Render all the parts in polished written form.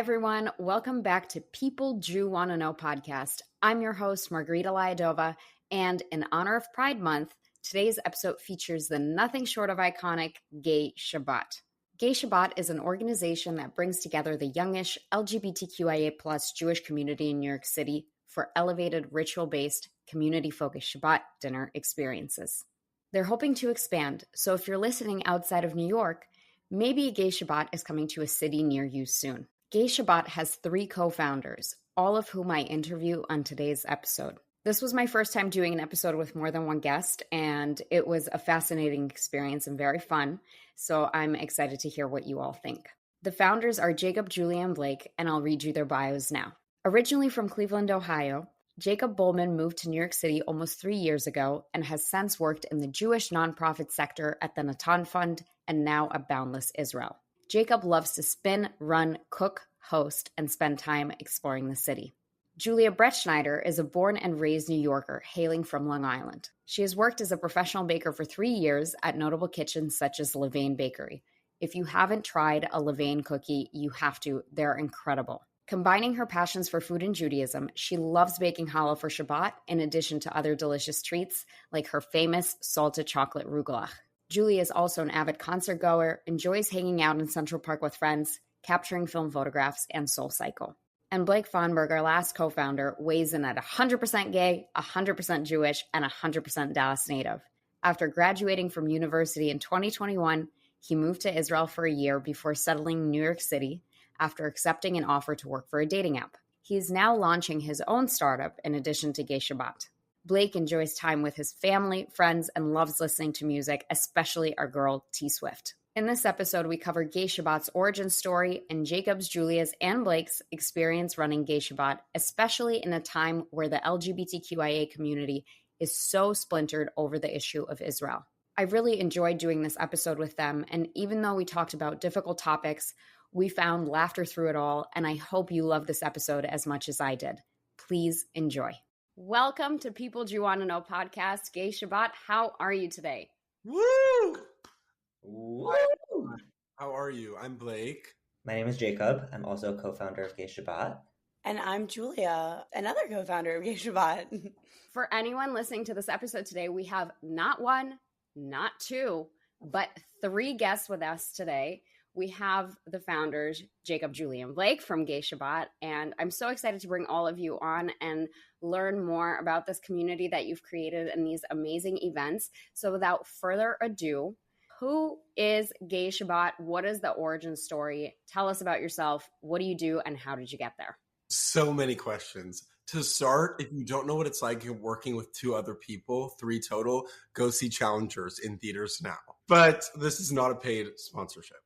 everyone. Welcome back to People Jew Want to Know podcast. I'm your host, Margarita Lyadova, and in honor of Pride Month, today's episode features the nothing short of iconic Gay Shabbat. Gay Shabbat is an organization that brings together the youngish LGBTQIA plus Jewish community in New York City for elevated ritual-based, community-focused Shabbat dinner experiences. They're hoping to expand, so if you're listening outside of New York, maybe Gay Shabbat is coming to a city near you soon. Gay Shabbat has 3 co-founders, all of whom I interview on today's episode. This was my first time doing an episode with more than one guest, and it was a fascinating experience and very fun, so I'm excited to hear what you all think. The founders are Jacob, Julia, and Blake, and I'll read you their bios now. Originally from Cleveland, Ohio, Jacob Bowman moved to New York City almost 3 years ago and has since worked in the Jewish nonprofit sector at the Natan Fund and now at Boundless Israel. Jacob loves to spin, run, cook, host, and spend time exploring the city. Julia Brettschneider is a born and raised New Yorker hailing from Long Island. She has worked as a professional baker for 3 years at notable kitchens such as Levain Bakery. If you haven't tried a Levain cookie, you have to. They're incredible. Combining her passions for food and Judaism, she loves baking challah for Shabbat in addition to other delicious treats like her famous salted chocolate rugelach. Julie is also an avid concert goer, enjoys hanging out in Central Park with friends, capturing film photographs, and Soul Cycle. And Blake Fonberg, our last co-founder, weighs in at 100% gay, 100% Jewish, and 100% Dallas native. After graduating from university in 2021, he moved to Israel for a year before settling in New York City after accepting an offer to work for a dating app. He is now launching his own startup in addition to Gay Shabbat. Blake enjoys time with his family, friends, and loves listening to music, especially our girl, T Swift. In this episode, we cover Gay Shabbat's origin story and Jacob's, Julia's, and Blake's experience running Gay Shabbat, especially in a time where the LGBTQIA community is so splintered over the issue of Israel. I really enjoyed doing this episode with them, and even though we talked about difficult topics, we found laughter through it all, and I hope you love this episode as much as I did. Please enjoy. Welcome to People Jew Want to Know podcast. Gay Shabbat, how are you today? Woo! Woo! How are you? I'm Blake. My name is Jacob. I'm also co-founder of Gay Shabbat. And I'm Julia, another co-founder of Gay Shabbat. For anyone listening to this episode today, we have not 1, not 2, but 3 guests with us today. We have the founders, Jacob, Julia, and Blake from Gay Shabbat, and I'm so excited to bring all of you on and learn more about this community that you've created and these amazing events. So without further ado, who is Gay Shabbat? What is the origin story? Tell us about yourself. What do you do, and how did you get there? So many questions. To start, if you don't know what it's like working with 2 other people, 3 total, go see Challengers in theaters now. But this is not a paid sponsorship.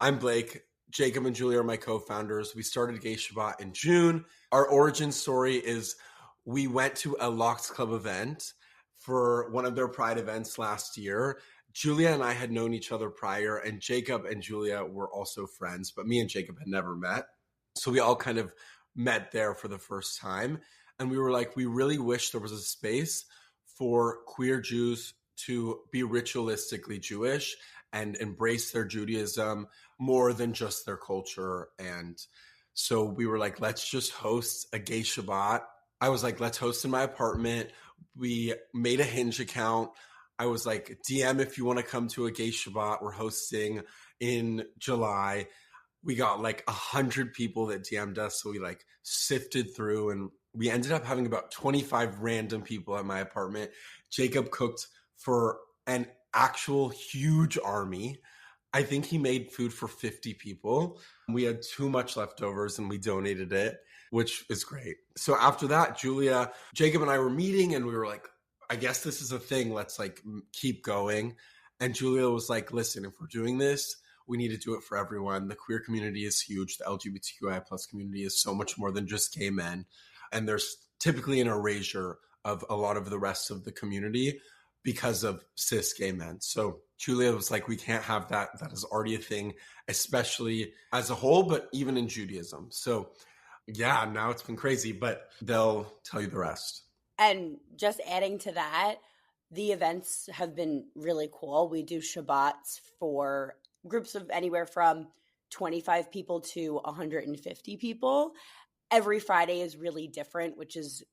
I'm Blake. Jacob and Julia are my co-founders. We started Gay Shabbat in June. Our origin story is we went to a Locked Club event for one of their Pride events last year. Julia and I had known each other prior, and Jacob and Julia were also friends, but me and Jacob had never met. So we all kind of met there for the first time. And we were like, we really wish there was a space for queer Jews to be ritualistically Jewish and embrace their Judaism more than just their culture. And so we were like, let's just host a Gay Shabbat. I was like, let's host in my apartment. We made a Hinge account. I was like, DM if you want to come to a Gay Shabbat. We're hosting in July. We got like 100 people that DM'd us. So we like sifted through, and we ended up having about 25 random people at my apartment. Jacob cooked for an actual huge army. I think he made food for 50 people. We had too much leftovers and we donated it, which is great. So after that, Julia, Jacob and I were meeting, and we were like, I guess this is a thing. Let's like keep going. And Julia was like, listen, if we're doing this, we need to do it for everyone. The queer community is huge. The LGBTQIA plus community is so much more than just gay men. And there's typically an erasure of a lot of the rest of the community because of cis gay men. So Julia was like, we can't have that. That is already a thing, especially as a whole, but even in Judaism. So yeah, now it's been crazy, but they'll tell you the rest. And just adding to that, the events have been really cool. We do Shabbats for groups of anywhere from 25 people to 150 people. Every Friday is really different, which has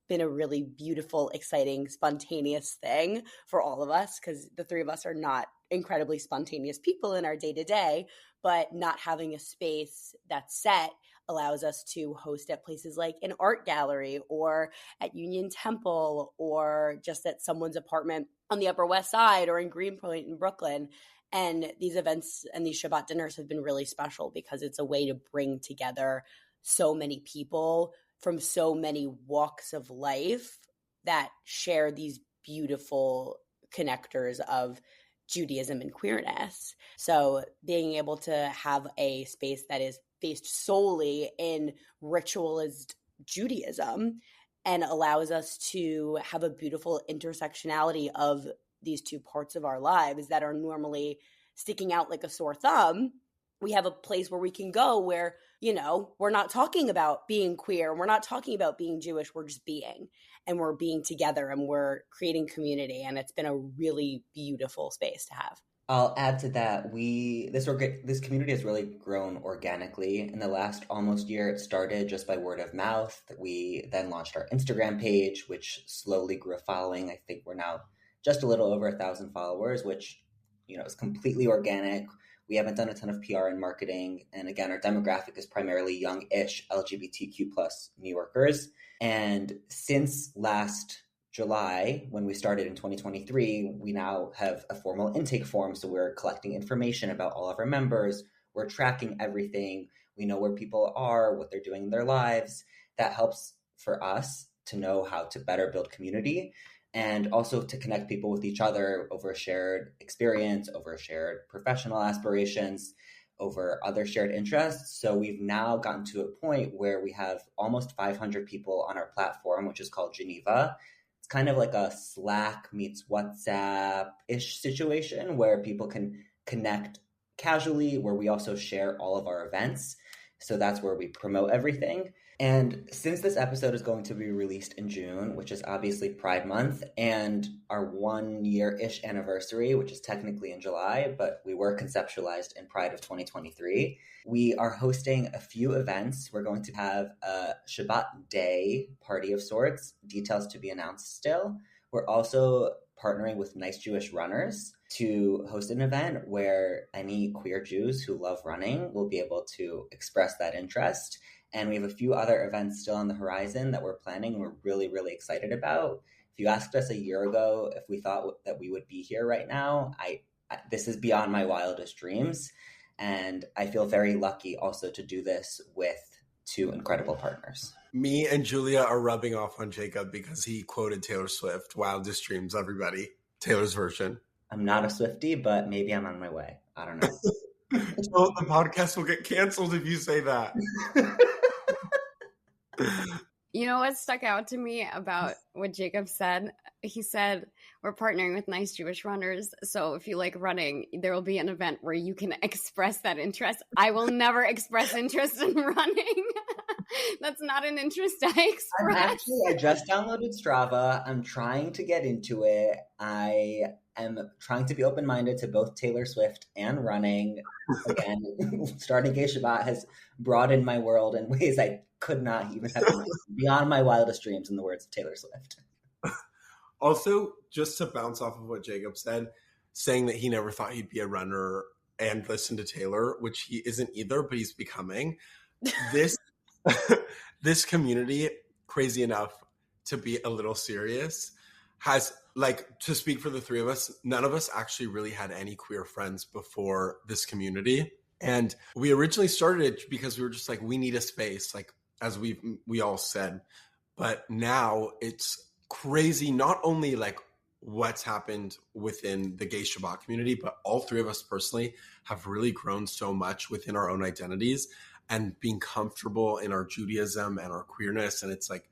been a really beautiful, exciting, spontaneous thing for all of us, because the three of us are not incredibly spontaneous people in our day-to-day, but not having a space that's set allows us to host at places like an art gallery or at Union Temple or just at someone's apartment on the Upper West Side or in Greenpoint in Brooklyn. And these events and these Shabbat dinners have been really special because it's a way to bring together so many people from so many walks of life that share these beautiful connectors of Judaism and queerness. So being able to have a space that is based solely in ritualist Judaism and allows us to have a beautiful intersectionality of these two parts of our lives that are normally sticking out like a sore thumb. We have a place where we can go where, you know, we're not talking about being queer. We're not talking about being Jewish. We're just being, and we're being together and we're creating community. And it's been a really beautiful space to have. I'll add to that. This community has really grown organically. In the last almost year, it started just by word of mouth. We then launched our Instagram page, which slowly grew a following. I think we're now just a little over 1,000 followers, which, you know, is completely organic. We haven't done a ton of PR and marketing. And again, our demographic is primarily young-ish LGBTQ plus New Yorkers. And since last July, when we started in 2023, we now have a formal intake form. So we're collecting information about all of our members. We're tracking everything. We know where people are, what they're doing in their lives. That helps for us to know how to better build community and also to connect people with each other over a shared experience, over shared professional aspirations, over other shared interests. So we've now gotten to a point where we have almost 500 people on our platform, which is called Geneva. It's kind of like a Slack meets WhatsApp-ish situation where people can connect casually, where we also share all of our events. So that's where we promote everything. And since this episode is going to be released in June, which is obviously Pride Month, and our 1 year-ish anniversary, which is technically in July, but we were conceptualized in Pride of 2023, we are hosting a few events. We're going to have a Shabbat day party of sorts, details to be announced still. We're also partnering with Nice Jewish Runners to host an event where any queer Jews who love running will be able to express that interest. And we have a few other events still on the horizon that we're planning and we're really, really excited about. If you asked us a year ago if we thought that we would be here right now, this is beyond my wildest dreams. And I feel very lucky also to do this with two incredible partners. Me and Julia are rubbing off on Jacob because he quoted Taylor Swift, Wildest Dreams, everybody. Taylor's version. I'm not a Swiftie, but maybe I'm on my way. I don't know. So the podcast will get canceled if you say that. You know what stuck out to me about what Jacob said? He said, we're partnering with Nice Jewish Runners. So if you like running, there will be an event where you can express that interest. I will never express interest in running. That's not an interest I express. I just downloaded Strava. I'm trying to get into it. I am trying to be open-minded to both Taylor Swift and running. Again, starting Gay Shabbat has broadened my world in ways I could not even have imagined. Beyond my wildest dreams, in the words of Taylor Swift. Also, just to bounce off of what Jacob said, saying that he never thought he'd be a runner and listen to Taylor, which he isn't either, but he's becoming. This community, crazy enough to be a little serious, has, like, to speak for the three of us, none of us actually really had any queer friends before this community. And we originally started it because we were just like, we need a space, like, as we all said. But now it's crazy, not only like what's happened within the Gay Shabbat community, but all three of us personally have really grown so much within our own identities and being comfortable in our Judaism and our queerness. And it's like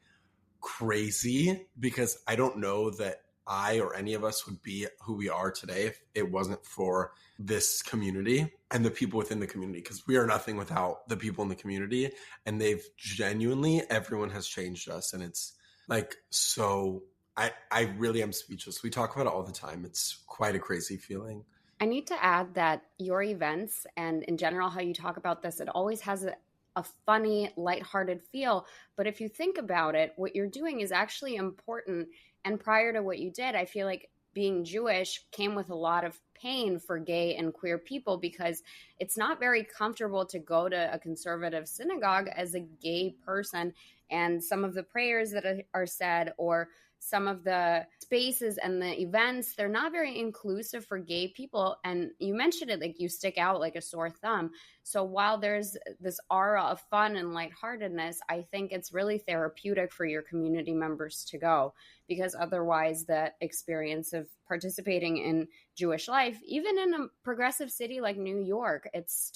crazy because I don't know that I or any of us would be who we are today if it wasn't for this community and the people within the community, because we are nothing without the people in the community. And they've genuinely, everyone has changed us. And it's like, so I really am speechless. We talk about it all the time. It's quite a crazy feeling. I need to add that your events and in general how you talk about this, it always has a funny, lighthearted feel. But if you think about it, what you're doing is actually important. And prior to what you did, I feel like being Jewish came with a lot of pain for gay and queer people because it's not very comfortable to go to a conservative synagogue as a gay person. And some of the prayers that are said or some of the spaces and the events, they're not very inclusive for gay people. And you mentioned it, like you stick out like a sore thumb. So while there's this aura of fun and lightheartedness, I think it's really therapeutic for your community members to go, because otherwise the experience of participating in Jewish life, even in a progressive city like New York, it's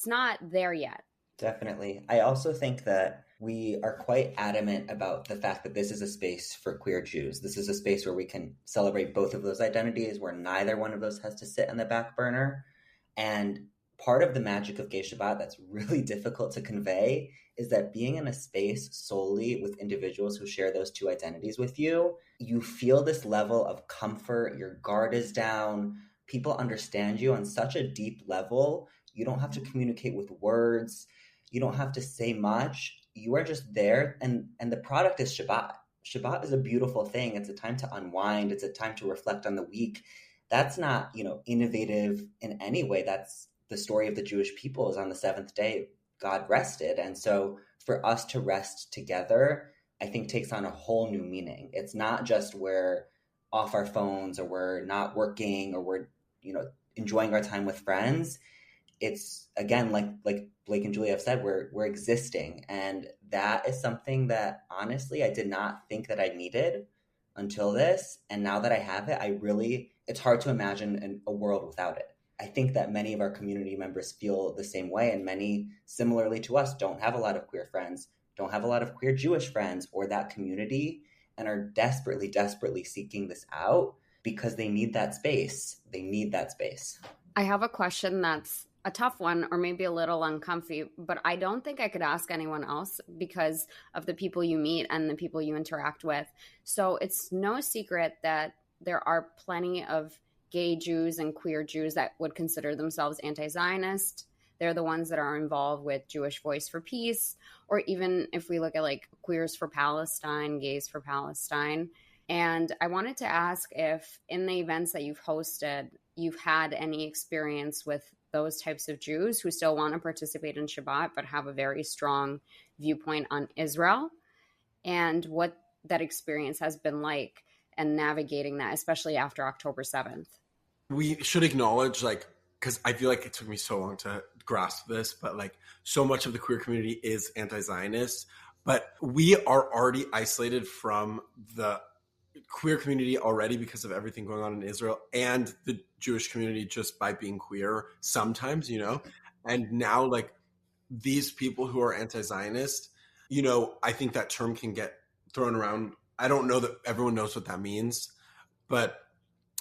not there yet. Definitely. I also think that we are quite adamant about the fact that this is a space for queer Jews. This is a space where we can celebrate both of those identities, where neither one of those has to sit on the back burner. And part of the magic of Gay Shabbat that's really difficult to convey is that being in a space solely with individuals who share those two identities with you, you feel this level of comfort, your guard is down, people understand you on such a deep level. You don't have to communicate with words. You don't have to say much. You are just there. And the product is Shabbat. Shabbat is a beautiful thing. It's a time to unwind. It's a time to reflect on the week. That's not, innovative in any way. That's the story of the Jewish people. Is on the seventh day, God rested. And so for us to rest together, I think takes on a whole new meaning. It's not just we're off our phones or we're not working or we're, enjoying our time with friends. It's, again, like Blake and Julie have said, we're existing. And that is something that, honestly, I did not think that I needed until this. And now that I have it, it's hard to imagine a world without it. I think that many of our community members feel the same way. And many, similarly to us, don't have a lot of queer friends, don't have a lot of queer Jewish friends or that community, and are desperately, desperately seeking this out because they need that space. They need that space. I have a question that's a tough one or maybe a little uncomfy, but I don't think I could ask anyone else because of the people you meet and the people you interact with. So it's no secret that there are plenty of gay Jews and queer Jews that would consider themselves anti-Zionist. They're the ones that are involved with Jewish Voice for Peace, or even if we look at like Queers for Palestine, Gays for Palestine. And I wanted to ask if in the events that you've hosted, you've had any experience with those types of Jews who still want to participate in Shabbat but have a very strong viewpoint on Israel, and what that experience has been like and navigating that, especially after October 7th. We should acknowledge, because I feel like it took me so long to grasp this, but so much of the queer community is anti-Zionist, but we are already isolated from the queer community already because of everything going on in Israel and the Jewish community just by being queer sometimes, and now these people who are anti-Zionist, I think that term can get thrown around. I don't know that everyone knows what that means, but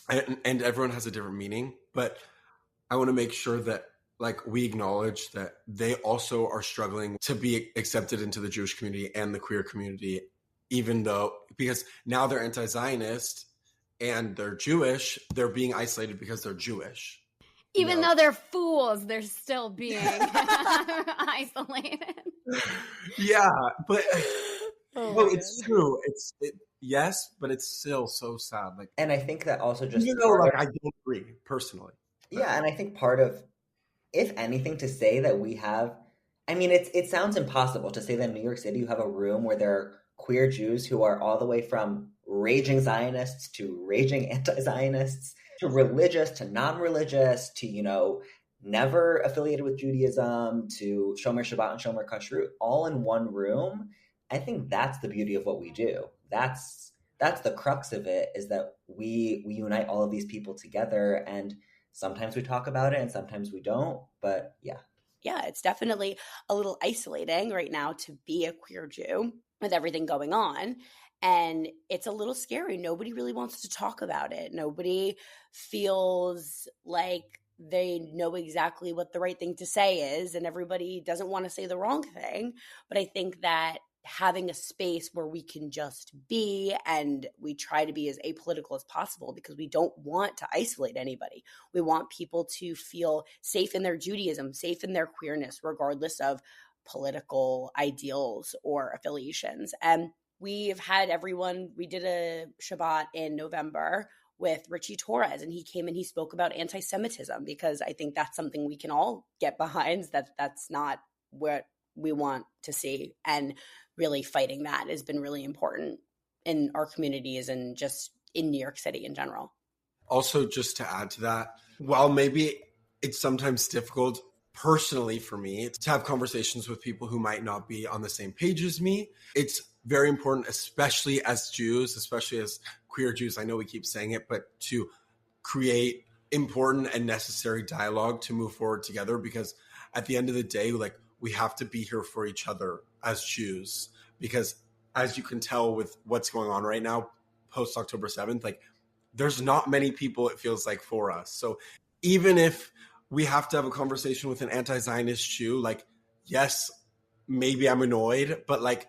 and everyone has a different meaning, but I want to make sure that we acknowledge that they also are struggling to be accepted into the Jewish community and the queer community, because now they're anti-Zionist and they're Jewish, they're being isolated because they're Jewish. Even though they're fools, they're still being isolated. Yeah, but it's true. Yes, but it's still so sad. And I think that also just I don't agree personally. Yeah, and I think part of, if anything, to say that we have, it sounds impossible to say that in New York City you have a room where there are queer Jews who are all the way from raging Zionists to raging anti-Zionists to religious to non-religious to, never affiliated with Judaism to Shomer Shabbat and Shomer Kashrut, all in one room. I think that's the beauty of what we do. That's the crux of it, is that we unite all of these people together, and sometimes we talk about it and sometimes we don't, but yeah. Yeah, it's definitely a little isolating right now to be a queer Jew with everything going on. And it's a little scary. Nobody really wants to talk about it. Nobody feels like they know exactly what the right thing to say is, and everybody doesn't want to say the wrong thing. But I think that having a space where we can just be, and we try to be as apolitical as possible because we don't want to isolate anybody. We want people to feel safe in their Judaism, safe in their queerness, regardless of political ideals or affiliations. And we've had everyone, we did a Shabbat in November with Richie Torres, and he came and he spoke about anti-Semitism, because I think that's something we can all get behind, that's not what we want to see. And really fighting that has been really important in our communities and just in New York City in general. Also, just to add to that, while maybe it's sometimes difficult personally for me to have conversations with people who might not be on the same page as me, it's very important, especially as Jews, especially as queer Jews, I know we keep saying it, but to create important and necessary dialogue to move forward together, because at the end of the day, like, we have to be here for each other as Jews, because as you can tell with what's going on right now, post October 7th, like, there's not many people, it feels like, for us. So even if we have to have a conversation with an anti-Zionist Jew, like, yes, maybe I'm annoyed, but like,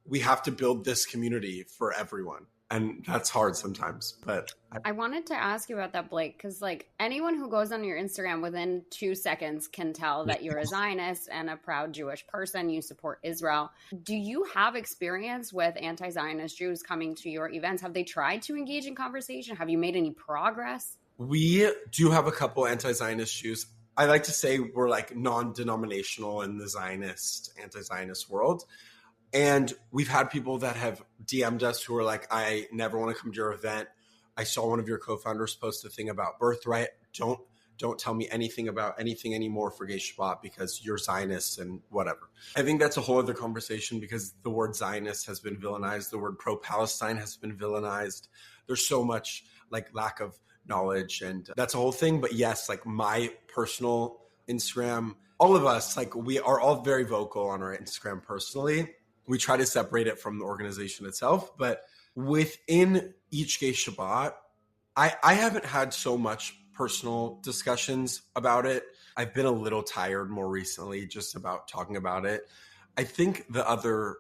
we have to build this community for everyone. And that's hard sometimes, but I wanted to ask you about that, Blake, because like anyone who goes on your Instagram within 2 seconds can tell that you're a Zionist and a proud Jewish person. You support Israel. Do you have experience with anti-Zionist Jews coming to your events? Have they tried to engage in conversation? Have you made any progress? We do have a couple anti-Zionist Jews. I like to say we're like non-denominational in the Zionist, anti-Zionist world. And we've had people that have DM'd us who are like, I never want to come to your event. I saw one of your co-founders post a thing about birthright. Don't tell me anything about anything anymore for Gay Shabbat because you're Zionists and whatever. I think that's a whole other conversation, because the word Zionist has been villainized. The word pro-Palestine has been villainized. There's so much like lack of knowledge, and that's a whole thing. But yes, like my personal Instagram, all of us, like, we are all very vocal on our Instagram personally. We try to separate it from the organization itself, but within each Gay Shabbat, I haven't had so much personal discussions about it. I've been a little tired more recently just about talking about it. I think either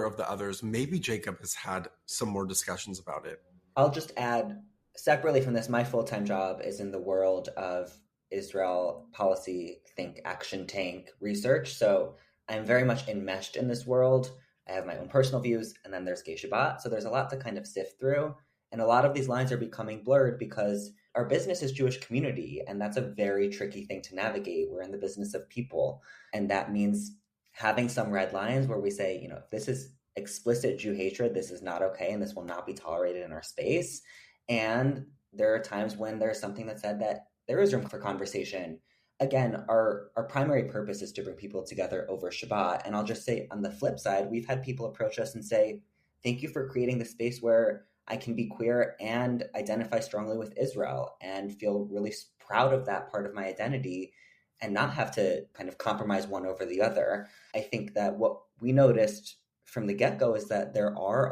of the others, maybe Jacob, has had some more discussions about it. I'll just add, separately from this, my full-time job is in the world of Israel policy think action tank research. So I'm very much enmeshed in this world. I have my own personal views, and then there's Gay Shabbat. So there's a lot to kind of sift through. And a lot of these lines are becoming blurred because our business is Jewish community, and that's a very tricky thing to navigate. We're in the business of people. And that means having some red lines where we say, you know, if this is explicit Jew hatred, this is not okay, and this will not be tolerated in our space. And there are times when there's something that said that there is room for conversation. Again, our primary purpose is to bring people together over Shabbat. And I'll just say, on the flip side, we've had people approach us and say, thank you for creating the space where I can be queer and identify strongly with Israel and feel really proud of that part of my identity and not have to kind of compromise one over the other. I think that what we noticed from the get-go is that there are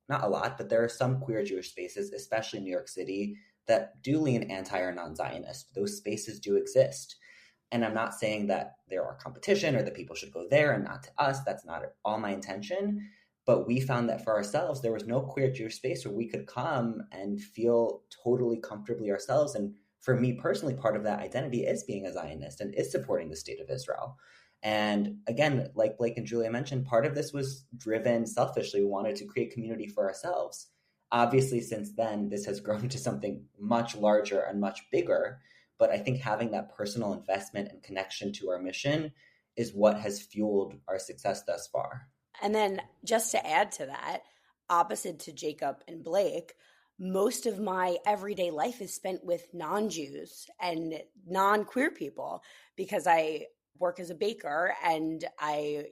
not a lot, but there are some queer Jewish spaces, especially in New York City, that do lean anti or non-Zionist. Those spaces do exist. And I'm not saying that there are competition or that people should go there and not to us. That's not at all my intention. But we found that for ourselves, there was no queer Jewish space where we could come and feel totally comfortably ourselves. And for me personally, part of that identity is being a Zionist and is supporting the state of Israel. And again, like Blake and Julia mentioned, part of this was driven selfishly. We wanted to create community for ourselves. Obviously, since then, this has grown to something much larger and much bigger. But I think having that personal investment and connection to our mission is what has fueled our success thus far. And then just to add to that, opposite to Jacob and Blake, most of my everyday life is spent with non-Jews and non-queer people, because I work as a baker and I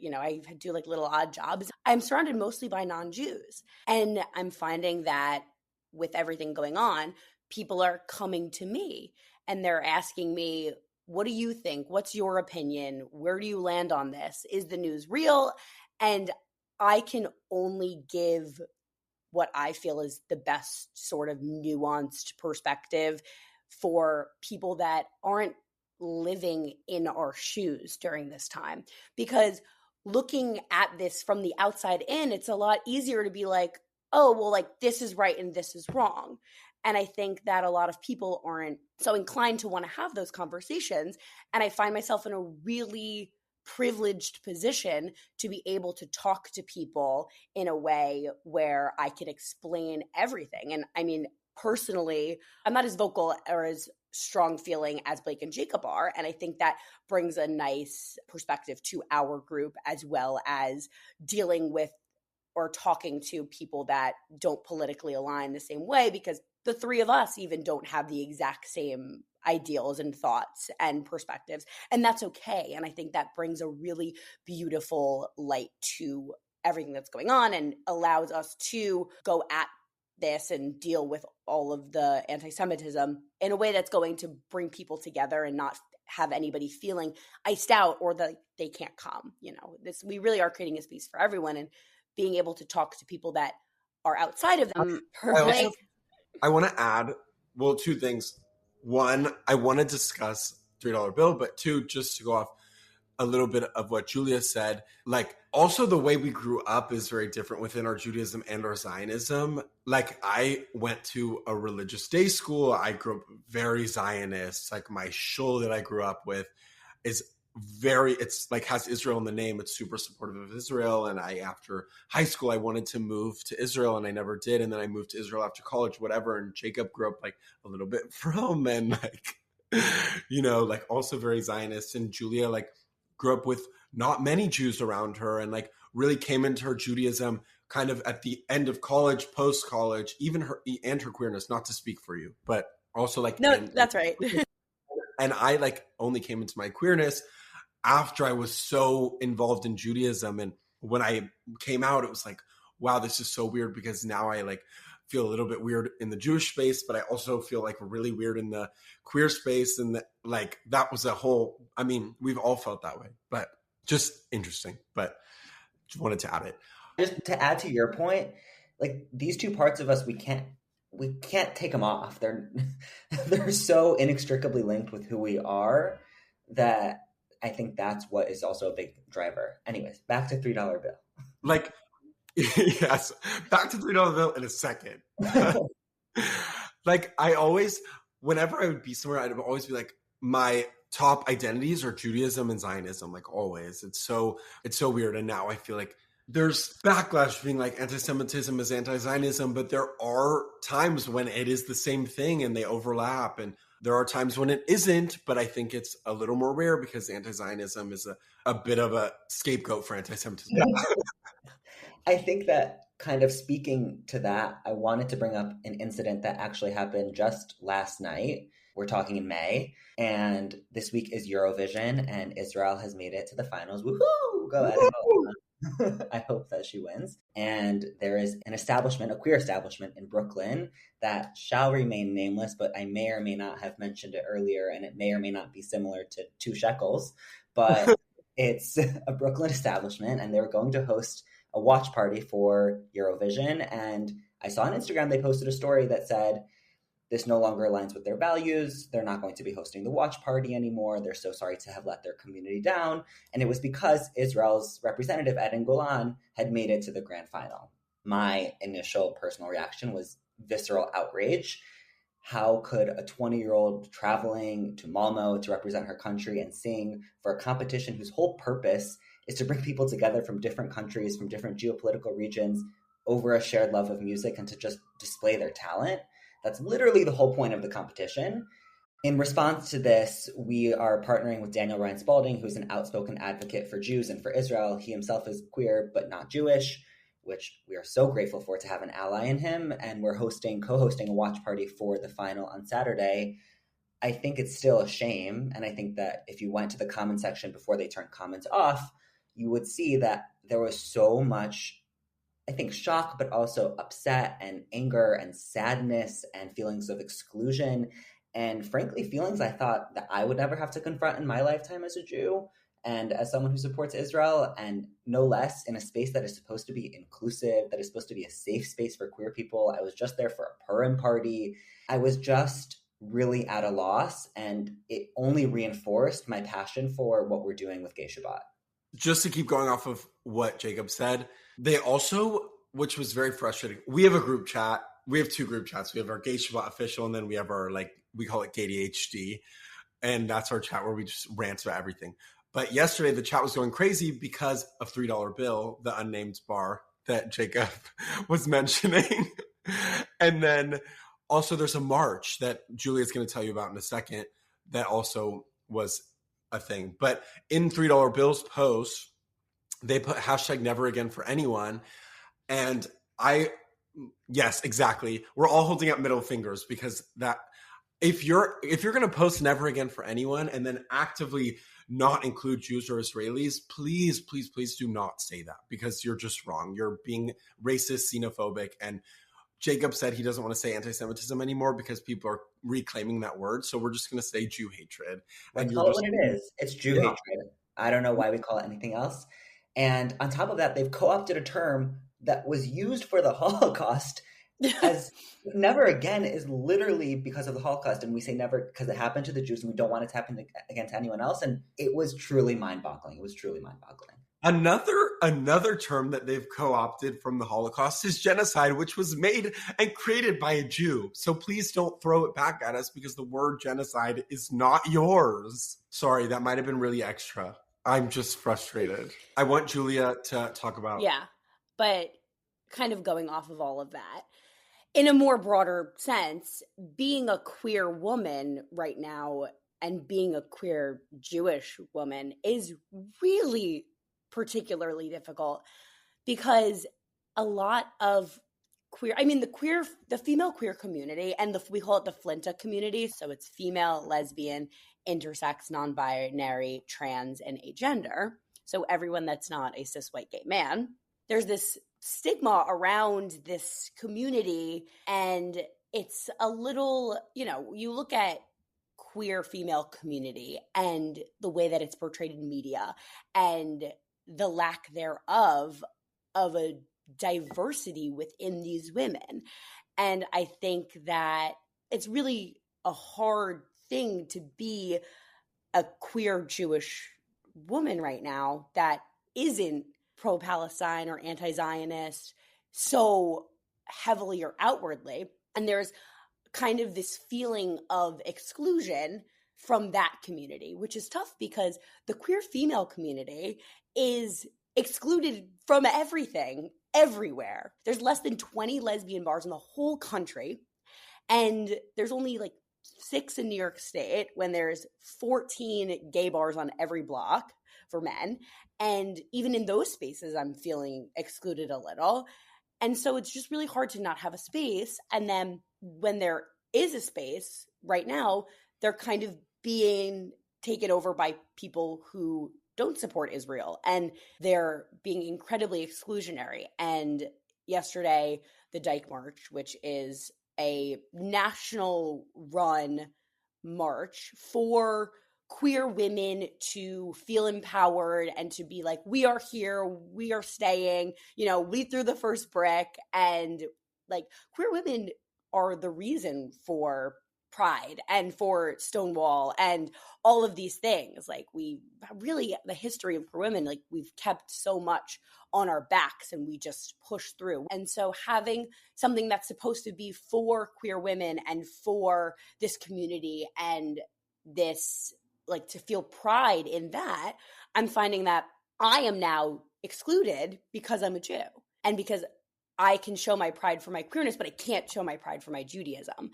do like little odd jobs. I'm surrounded mostly by non-Jews. And I'm finding that with everything going on, people are coming to me and they're asking me, what do you think? What's your opinion? Where do you land on this? Is the news real? And I can only give what I feel is the best sort of nuanced perspective for people that aren't living in our shoes during this time. Because looking at this from the outside in, it's a lot easier to be like, oh, well, like this is right and this is wrong. And I think that a lot of people aren't so inclined to want to have those conversations. And I find myself in a really privileged position to be able to talk to people in a way where I could explain everything. And I mean, personally, I'm not as vocal or as strong feeling as Blake and Jacob are. And I think that brings a nice perspective to our group, as well as dealing with or talking to people that don't politically align the same way, because the three of us even don't have the exact same ideals and thoughts and perspectives. And that's okay. And I think that brings a really beautiful light to everything that's going on and allows us to go at this and deal with all of the anti-Semitism in a way that's going to bring people together and not have anybody feeling iced out or that they can't come. You know, this, we really are creating a space for everyone and being able to talk to people that are outside of them. I want to add, well, two things. One, I want to discuss $3 bill, but two, just to go off a little bit of what Julia said, like also the way we grew up is very different within our Judaism and our Zionism. Like I went to a religious day school. I grew up very Zionist. Like my shul that I grew up with is it's like has Israel in the name. It's super supportive of Israel. And after high school, I wanted to move to Israel and I never did. And then I moved to Israel after college, whatever. And Jacob grew up like a little bit from and like, you know, like also very Zionist. And Julia like grew up with not many Jews around her and like really came into her Judaism kind of at the end of college, post-college, even her and her queerness, not to speak for you, but also like. No, that's right. And I like only came into my queerness after I was so involved in Judaism. And when I came out, it was like, wow, this is so weird because now I like feel a little bit weird in the Jewish space, but I also feel like really weird in the queer space. And like, that was a whole, I mean, we've all felt that way, but just interesting, but just wanted to add it. Just to add to your point, like these two parts of us, we can't take them off. They're so inextricably linked with who we are that I think that's what is also a big driver. Anyways, back to $3 bill. Like, yes, back to $3 bill in a second. Like I always, whenever I would be somewhere, I'd always be like, my top identities are Judaism and Zionism, like always. It's so weird. And now I feel like there's backlash being like anti-Semitism is anti-Zionism, but there are times when it is the same thing and they overlap. And there are times when it isn't, but I think it's a little more rare because anti-Zionism is a bit of a scapegoat for anti-Semitism. Yeah. I think that kind of speaking to that, I wanted to bring up an incident that actually happened just last night. We're talking in May, and this week is Eurovision, and Israel has made it to the finals. Woohoo! Go ahead. I hope that she wins. And there is an establishment, a queer establishment in Brooklyn that shall remain nameless, but I may or may not have mentioned it earlier, and it may or may not be similar to 2 shekels, but it's a Brooklyn establishment, and they were going to host a watch party for Eurovision. And I saw on Instagram, they posted a story that said, this no longer aligns with their values. They're not going to be hosting the watch party anymore. They're so sorry to have let their community down. And it was because Israel's representative, Eden Golan, had made it to the grand final. My initial personal reaction was visceral outrage. How could a 20-year-old traveling to Malmo to represent her country and sing for a competition whose whole purpose is to bring people together from different countries, from different geopolitical regions, over a shared love of music and to just display their talent? That's literally the whole point of the competition. In response to this, we are partnering with Daniel Ryan Spalding, who's an outspoken advocate for Jews and for Israel. He himself is queer, but not Jewish, which we are so grateful for to have an ally in him. And we're co-hosting a watch party for the final on Saturday. I think it's still a shame. And I think that if you went to the comment section before they turned comments off, you would see that there was so much, I think, shock, but also upset and anger and sadness and feelings of exclusion. And frankly, feelings I thought that I would never have to confront in my lifetime as a Jew and as someone who supports Israel, and no less in a space that is supposed to be inclusive, that is supposed to be a safe space for queer people. I was just there for a Purim party. I was just really at a loss, and it only reinforced my passion for what we're doing with Gay Shabbat. just to keep going off of what Jacob said, they also, which was very frustrating, we have a group chat. We have two group chats. We have our Gay Shabbat official, and then we have our, like, we call it GayDHD. And that's our chat where we just rant about everything. But yesterday, the chat was going crazy because of $3 Bill, the unnamed bar that Jacob was mentioning. And then also there's a march that Julia's going to tell you about in a second that also was a thing. But in $3 Bill's post, they put hashtag never again for anyone. And yes, exactly. We're all holding up middle fingers because that if you're going to post never again for anyone and then actively not include Jews or Israelis, please, please, please do not say that because you're just wrong. You're being racist, xenophobic, and Jacob said he doesn't want to say anti-Semitism anymore because people are reclaiming that word. So we're just going to say Jew hatred. And call it what it is. It's Jew hatred. I don't know why we call it anything else. And on top of that, they've co-opted a term that was used for the Holocaust as never again is literally because of the Holocaust. And we say never because it happened to the Jews and we don't want it to happen again to anyone else. And it was truly mind-boggling. It was truly mind-boggling. Another term that they've co-opted from the Holocaust is genocide, which was made and created by a Jew. So please don't throw it back at us because the word genocide is not yours. Sorry, that might have been really extra. I'm just frustrated. I want Julia to talk about. Yeah, but kind of going off of all of that, in a more broader sense, being a queer woman right now and being a queer Jewish woman is really particularly difficult because a lot of the female queer community, and we call it the Flinta community. So it's female, lesbian, intersex, non-binary, trans, and agender. So everyone that's not a cis white gay man. There's this stigma around this community, and it's a little, you look at queer female community and the way that it's portrayed in media and the lack thereof of a diversity within these women. And I think that it's really a hard thing to be a queer Jewish woman right now that isn't pro-Palestine or anti-Zionist so heavily or outwardly. And there's kind of this feeling of exclusion from that community, which is tough because the queer female community is excluded from everything, everywhere. There's less than 20 lesbian bars in the whole country. And there's only like 6 in New York State when there's 14 gay bars on every block for men. And even in those spaces, I'm feeling excluded a little. And so it's just really hard to not have a space. And then when there is a space right now, they're kind of being taken over by people who don't support Israel. And they're being incredibly exclusionary. And yesterday, the Dyke March, which is a national run march for queer women to feel empowered and to be like, we are here, we are staying, we threw the first brick. And like queer women are the reason for Pride and for Stonewall and all of these things. Like we really, the history of queer women, like we've kept so much on our backs and we just push through. And so having something that's supposed to be for queer women and for this community and this, like to feel pride in that, I'm finding that I am now excluded because I'm a Jew and because I can show my pride for my queerness, but I can't show my pride for my Judaism.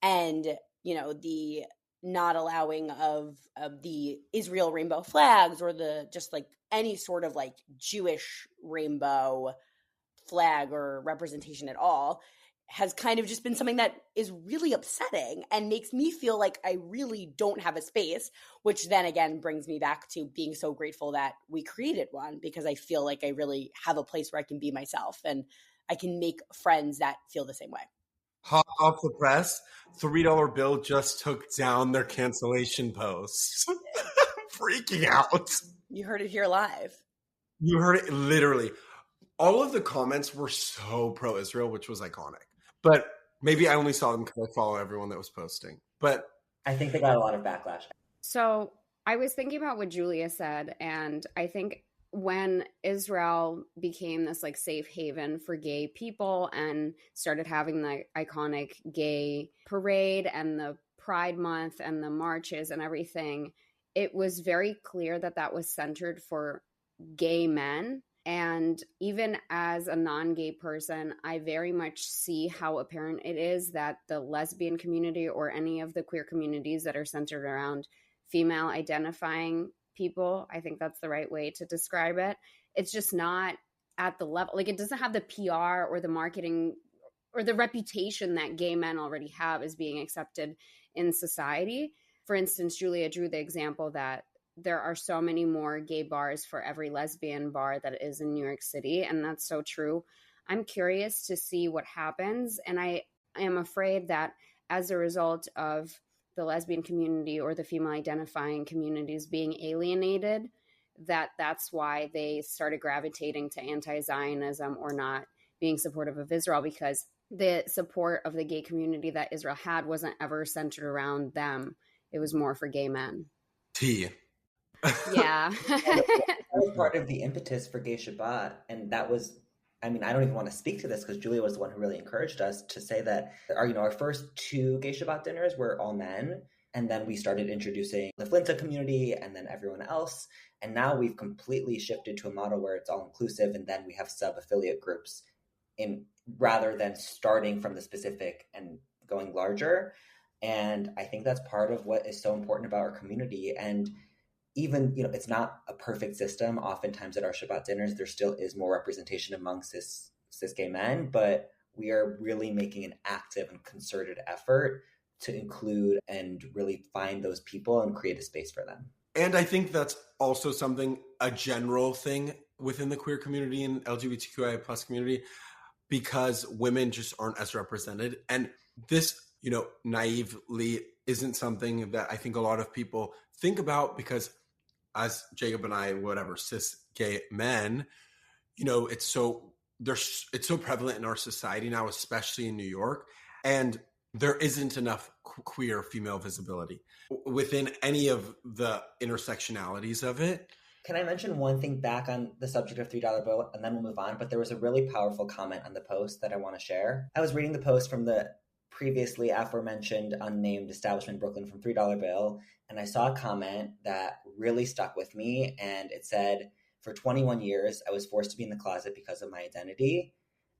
And, the not allowing of the Israel rainbow flags or the just like any sort of like Jewish rainbow flag or representation at all has kind of just been something that is really upsetting and makes me feel like I really don't have a space, which then again brings me back to being so grateful that we created one because I feel like I really have a place where I can be myself and I can make friends that feel the same way. Hot off the press, $3 Bill just took down their cancellation posts. Freaking out. You heard it here live. You heard it literally. All of the comments were so pro-Israel, which was iconic. But maybe I only saw them because I follow everyone that was posting. But I think they got a lot of backlash. So I was thinking about what Julia said, and I think when Israel became this like safe haven for gay people and started having the iconic gay parade and the Pride Month and the marches and everything, it was very clear that that was centered for gay men. And even as a non-gay person, I very much see how apparent it is that the lesbian community or any of the queer communities that are centered around female identifying people, I think that's the right way to describe it. It's just not at the level, like it doesn't have the PR or the marketing or the reputation that gay men already have as being accepted in society. For instance, Julia drew the example that there are so many more gay bars for every lesbian bar that is in New York City, and that's so true. I'm curious to see what happens, and I am afraid that as a result of the lesbian community or the female identifying communities being alienated, that's why they started gravitating to anti-Zionism or not being supportive of Israel, because the support of the gay community that Israel had wasn't ever centered around them. It was more for gay men. T. Yeah. That was part of the impetus for Gay Shabbat. And that was, I mean, I don't even want to speak to this because Julia was the one who really encouraged us to say that our first 2 Gay Shabbat dinners were all men. And then we started introducing the Flinta community and then everyone else. And now we've completely shifted to a model where it's all inclusive. And then we have sub-affiliate groups rather than starting from the specific and going larger. And I think that's part of what is so important about our community. And even, it's not a perfect system. Oftentimes at our Shabbat dinners, there still is more representation among cis gay men, but we are really making an active and concerted effort to include and really find those people and create a space for them. And I think that's also a general thing within the queer community and LGBTQIA plus community, because women just aren't as represented. And this, naively isn't something that I think a lot of people think about, because as Jacob and I, cis gay men, it's so prevalent in our society now, especially in New York. And there isn't enough queer female visibility within any of the intersectionalities of it. Can I mention one thing back on the subject of $3 bill, and then we'll move on? But there was a really powerful comment on the post that I want to share. I was reading the post from the previously aforementioned unnamed establishment Brooklyn from $3 bill, and I saw a comment that really stuck with me. And it said, for 21 years, I was forced to be in the closet because of my identity.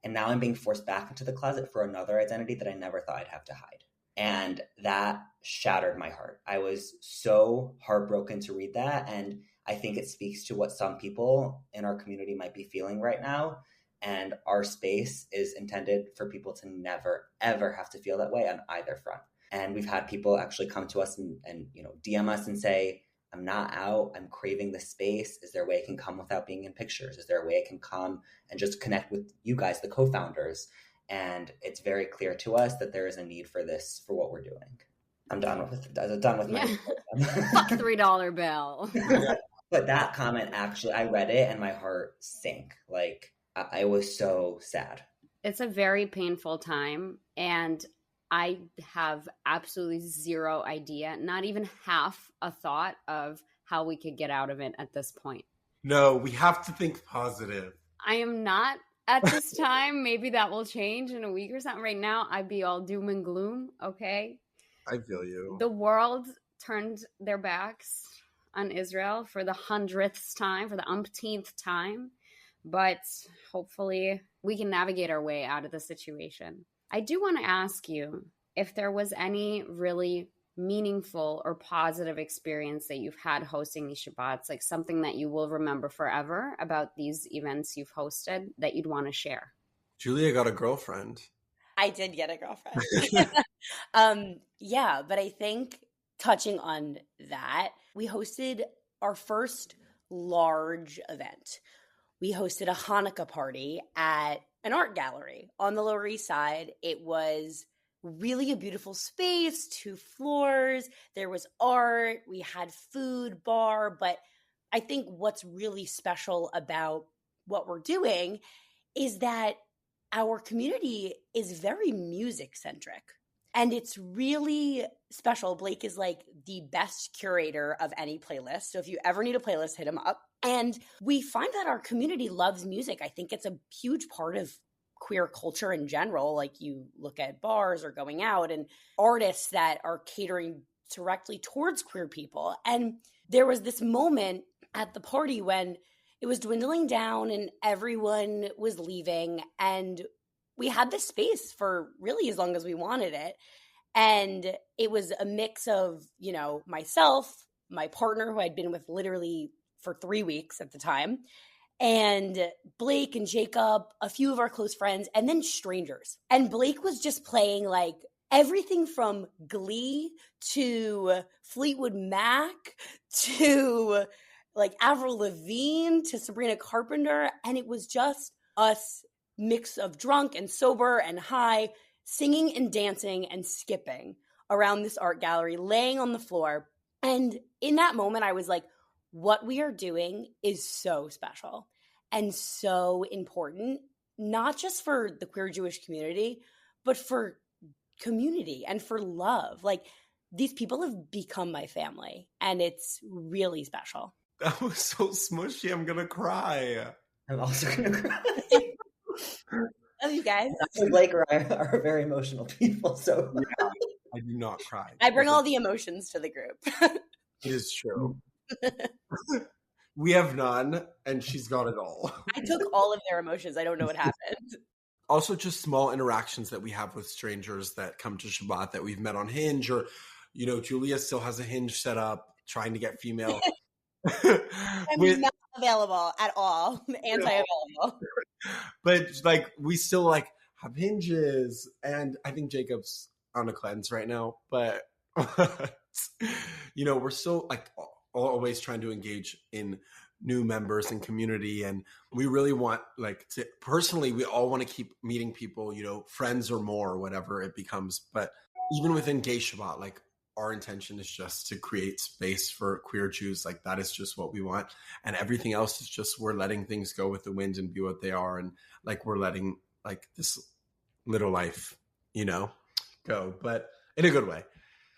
And now I'm being forced back into the closet for another identity that I never thought I'd have to hide. And that shattered my heart. I was so heartbroken to read that. And I think it speaks to what some people in our community might be feeling right now. And our space is intended for people to never, ever have to feel that way on either front. And we've had people actually come to us and DM us and say, I'm not out, I'm craving the space. Is there a way I can come without being in pictures? Is there a way I can come and just connect with you guys, the co-founders? And it's very clear to us that there is a need for this, for what we're doing. I'm done with my Fuck $3 bill. But that comment, actually, I read it and my heart sank. Like, I was so sad. It's a very painful time, and I have absolutely zero idea, not even half a thought of how we could get out of it at this point. No, we have to think positive. I am not at this time. Maybe that will change in a week or something. Right now, I'd be all doom and gloom, okay? I feel you. The world turned their backs on Israel for the 100th time, for the umpteenth time. But hopefully we can navigate our way out of the situation. I do want to ask you if there was any really meaningful or positive experience that you've had hosting these Shabbats, like something that you will remember forever about these events you've hosted that you'd want to share. Julia got a girlfriend. I did get a girlfriend. Yeah, but I think touching on that, we hosted our first large event. We hosted a Hanukkah party at an art gallery on the Lower East Side. It was really a beautiful space, 2 floors. There was art. We had food, bar. But I think what's really special about what we're doing is that our community is very music-centric. And it's really special. Blake is like the best curator of any playlist. So if you ever need a playlist, hit him up. And we find that our community loves music. I think it's a huge part of queer culture in general. Like you look at bars or going out and artists that are catering directly towards queer people. And there was this moment at the party when it was dwindling down and everyone was leaving, and we had this space for really as long as we wanted it. And it was a mix of, you know, myself, my partner, who I'd been with literally for 3 weeks at the time, and Blake and Jacob, a few of our close friends, and then strangers. And Blake was just playing like everything from Glee to Fleetwood Mac to like Avril Lavigne to Sabrina Carpenter. And it was just us, mix of drunk and sober and high, singing and dancing and skipping around this art gallery, laying on the floor. And in that moment, I was like, what we are doing is so special and so important, not just for the queer Jewish community, but for community and for love. Like, these people have become my family, and it's really special. That was so smushy. I'm going to cry. I'm also going to cry. Love you guys. Blake or I are very emotional people, so yeah, I do not cry. I bring all the emotions to the group. It is true. We have none, and she's got it all. I took all of their emotions. I don't know what happened. Also, just small interactions that we have with strangers that come to Shabbat that we've met on Hinge, or, you know, Julia still has a Hinge set up trying to get female. I'm not available at all. Anti-available. But like, we still like have Hinges, and I think Jacob's on a cleanse right now, but you know, we're still like always trying to engage in new members and community. And we really want, like, to personally, we all want to keep meeting people, you know, friends or more, or whatever it becomes. But even within Gay Shabbat, like, our intention is just to create space for queer Jews. Like, that is just what we want. And everything else is just, we're letting things go with the wind and be what they are. And like, we're letting like this little life, you know, go, but in a good way.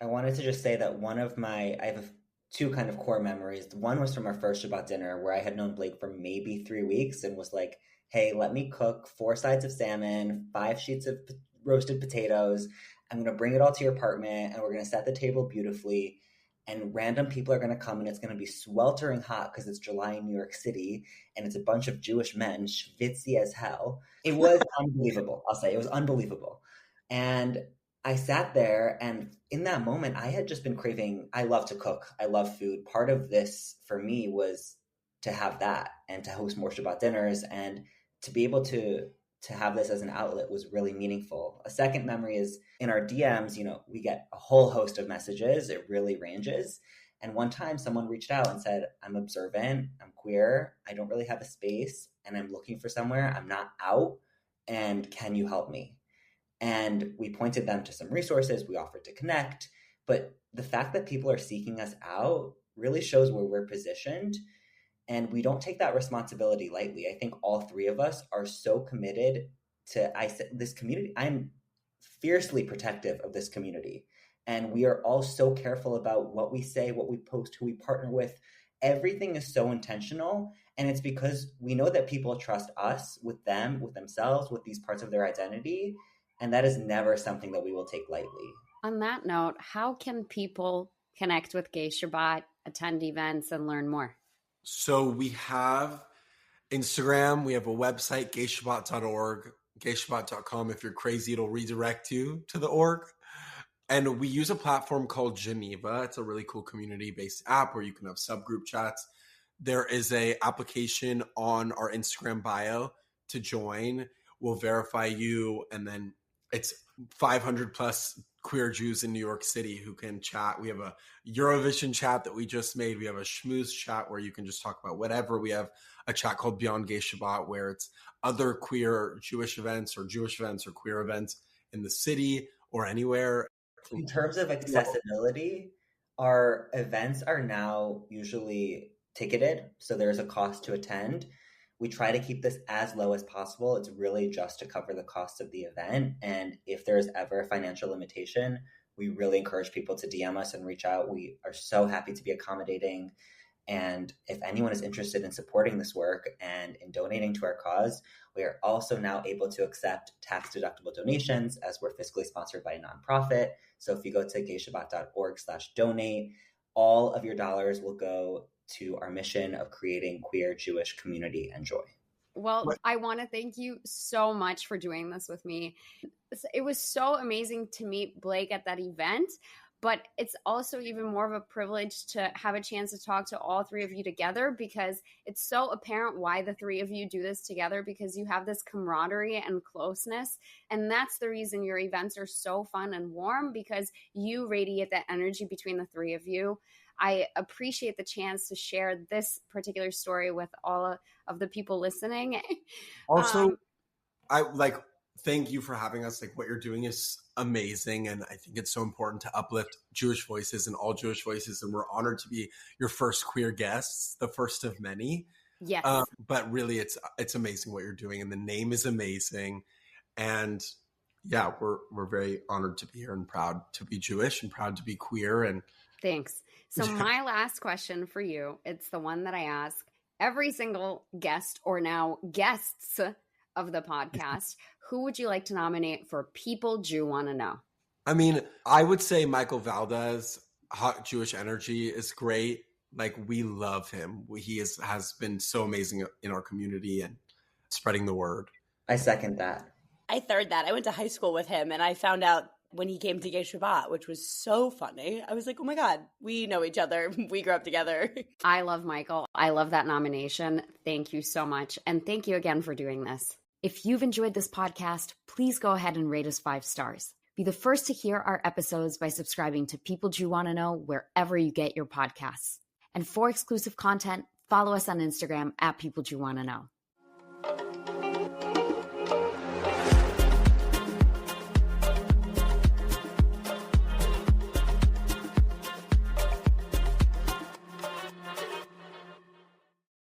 I wanted to just say that I have two kind of core memories. One was from our first Shabbat dinner where I had known Blake for maybe 3 weeks and was like, hey, let me cook 4 sides of salmon, 5 sheets of roasted potatoes. I'm going to bring it all to your apartment, and we're going to set the table beautifully, and random people are going to come, and it's going to be sweltering hot because it's July in New York City, and it's a bunch of Jewish men, schwitzy as hell. It was unbelievable. I'll say it was unbelievable. And I sat there, and in that moment, I had just been craving. I love to cook. I love food. Part of this for me was to have that and to host more Shabbat dinners, and to be able to have this as an outlet was really meaningful. A second memory is in our DMs, you know, we get a whole host of messages. It really ranges. And one time someone reached out and said, I'm observant, I'm queer, I don't really have a space, and I'm looking for somewhere. I'm not out, and can you help me? And we pointed them to some resources. We offered to connect. But the fact that people are seeking us out really shows where we're positioned. And we don't take that responsibility lightly. I think all 3 of us are so committed to this community. I'm fiercely protective of this community. And we are all so careful about what we say, what we post, who we partner with. Everything is so intentional. And it's because we know that people trust us with them, with themselves, with these parts of their identity. And that is never something that we will take lightly. On that note, how can people connect with Gay Shabbat, attend events, and learn more? So we have Instagram. We have a website, gayshabbat.org, gayshabbat.com. If you're crazy, it'll redirect you to the org. And we use a platform called Geneva. It's a really cool community-based app where you can have subgroup chats. There is a application on our Instagram bio to join. We'll verify you, and then it's 500 plus queer Jews in New York City who can chat. We have a Eurovision chat that we just made. We have a schmooze chat where you can just talk about whatever. We have a chat called Beyond Gay Shabbat where it's other queer Jewish events or queer events in the city or anywhere. In terms of accessibility, our events are now usually ticketed, so there's a cost to attend. We try to keep this as low as possible. It's really just to cover the cost of the event. And if there's ever a financial limitation, we really encourage people to DM us and reach out. We are so happy to be accommodating. And if anyone is interested in supporting this work and in donating to our cause, we are also now able to accept tax-deductible donations as we're fiscally sponsored by a nonprofit. So if you go to gayshabbat.org/donate, all of your dollars will go to our mission of creating queer Jewish community and joy. Well, I want to thank you so much for doing this with me. It was so amazing to meet Blake at that event, but it's also even more of a privilege to have a chance to talk to all three of you together, because it's so apparent why the three of you do this together, because you have this camaraderie and closeness. And that's the reason your events are so fun and warm, because you radiate that energy between the three of you. I appreciate the chance to share this particular story with all of the people listening. Also, thank you for having us. Like, what you're doing is amazing. And I think it's so important to uplift Jewish voices and all Jewish voices. And we're honored to be your first queer guests, the first of many. Yes. But really, it's amazing what you're doing. And the name is amazing. And yeah, we're very honored to be here and proud to be Jewish and proud to be queer. And thanks. So my last question for you, it's the one that I ask every single guest, or now guests of the podcast. Who would you like to nominate for People Jew Want to Know? I mean, I would say Michael Valdez, Hot Jewish Energy, is great. Like, we love him. He has been so amazing in our community and spreading the word. I second that. I third that. I went to high school with him, and I found out when he came to Gay Shabbat, which was so funny. I was like, oh my God, we know each other. We grew up together. I love Michael. I love that nomination. Thank you so much. And thank you again for doing this. If you've enjoyed this podcast, please go ahead and rate us 5 stars. Be the first to hear our episodes by subscribing to People Jew Want to Know wherever you get your podcasts. And for exclusive content, follow us on Instagram at People Jew Want to Know.